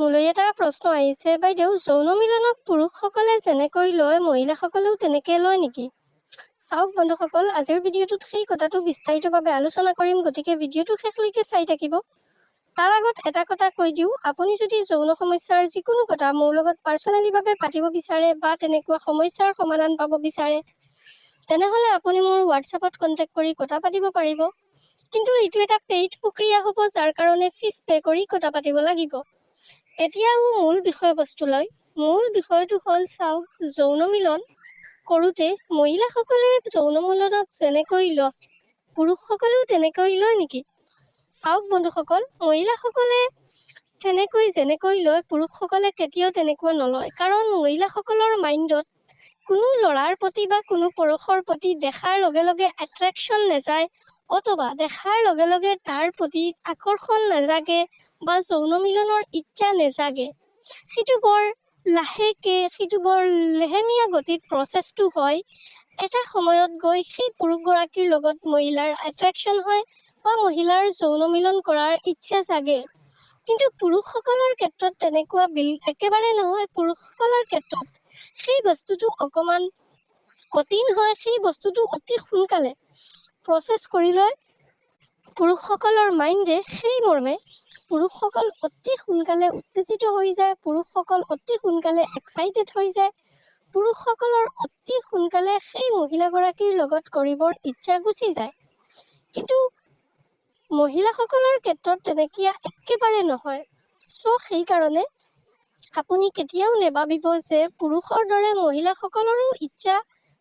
মোলৈ এটা প্ৰশ্ন আহিছে, বাইদেউ যৌন মিলনক পুৰুষসকলে যেনেকৈ লয় মহিলাসকলেও তেনেকৈ লয় নেকি? চাওক বন্ধুসকল, আজিৰ ভিডিঅ'টোত সেই কথাটো বিস্তাৰিতভাৱে আলোচনা কৰিম, গতিকে ভিডিঅ'টো শেষলৈকে চাই থাকিব। তাৰ আগত এটা কথা কৈ দিওঁ, আপুনি যদি যৌন সমস্যাৰ যিকোনো কথা মোৰ লগত পাৰ্চনেলিভাৱে পাতিব বিচাৰে বা তেনেকুৱা সমস্যাৰ সমাধান পাব বিচাৰে, তেনেহ'লে আপুনি মোৰ হোৱাটছএপত কণ্টেক্ট কৰি কথা পাতিব পাৰিব। কিন্তু এইটো এটা পেইড প্ৰক্ৰিয়া হ'ব, যাৰ কাৰণে ফিজ পে' কৰি কথা পাতিব লাগিব। এতিয়াও মূল বিষয়বস্তুলৈ। মূল বিষয়টো হ'ল, চাওক, যৌন মিলন কৰোঁতে মহিলাসকলে যৌন মিলনত যেনেকৈ লয় পুৰুষসকলেও তেনেকৈ লয় নেকি? চাওক বন্ধুসকল, মহিলাসকলে যেনেকৈ লয় পুৰুষসকলে কেতিয়াও তেনেকুৱা নলয়। কাৰণ মহিলাসকলৰ মাইণ্ডত কোনো ল'ৰাৰ প্ৰতি বা কোনো পুৰুষৰ প্ৰতি দেখাৰ লগে লগে এট্ৰেকশ্যন নাযায়, অথবা দেখাৰ লগে লগে তাৰ প্ৰতি আকৰ্ষণ নাজাগে বা যৌন মিলনৰ ইচ্ছা নাজাগে। সেইটো বৰ লাহেকৈ, সেইটো বৰ লেহেমীয়া গতিত প্ৰচেছটো হয়। এটা সময়ত গৈ সেই পুৰুষগৰাকীৰ লগত মহিলাৰ এট্ৰেকশ্যন হয় বা মহিলাৰ যৌন মিলন কৰাৰ ইচ্ছা জাগে। কিন্তু পুৰুষসকলৰ ক্ষেত্ৰত তেনেকুৱা একেবাৰে নহয়। পুৰুষসকলৰ ক্ষেত্ৰত সেই বস্তুটো অকণমান কঠিন হয়, সেই বস্তুটো অতি সোনকালে প্ৰচেছ কৰি লয় পুৰুষসকলৰ মাইণ্ডে। সেই মৰ্মে পুৰুষসকল অতি সোনকালে উত্তেজিত হৈ যায়, পুৰুষসকল অতি সোনকালে এক্সাইটেড হৈ যায়, পুৰুষসকলৰ অতি সোনকালে সেই মহিলাগৰাকীৰ লগত কৰিবৰ ইচ্ছা গুচি যায়। কিন্তু মহিলাসকলৰ ক্ষেত্ৰত তেনেকুৱা একেবাৰে নহয়। সেইকাৰণে আপুনি কেতিয়াও নেভাবিব যে পুৰুষৰ দৰে মহিলাসকলৰো ইচ্ছা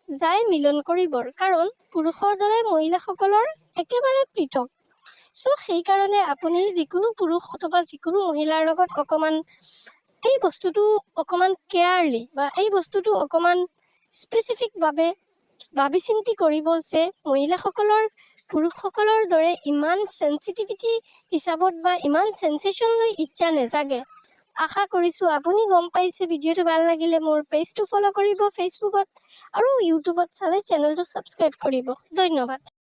যায় মিলন কৰিবৰ, কাৰণ পুৰুষৰ দৰে মহিলাসকলৰ একেবাৰে পৃথক। সেইকাৰণে আপুনি যিকোনো পুৰুষ অথবা যিকোনো মহিলাৰ লগত এই বস্তুটো অকণমান কেয়াৰলি বা এই বস্তুটো অকণমান স্পেচিফিকভাৱে ভাবি চিন্তি কৰিব যে মহিলাসকলৰ পুৰুষসকলৰ দৰে ইমান চেঞ্চিটিভিটি হিচাপত বা ইমান চেঞ্চেশ্যন লৈ ইচ্ছা নাজাগে। আশা কৰিছোঁ আপুনি গম পাইছে। ভিডিঅ'টো ভাল লাগিলে মোৰ পেজটো ফ'ল' কৰিব ফেচবুকত, আৰু ইউটিউবত চালে চেনেলটো ছাবস্ক্ৰাইব কৰিব। ধন্যবাদ।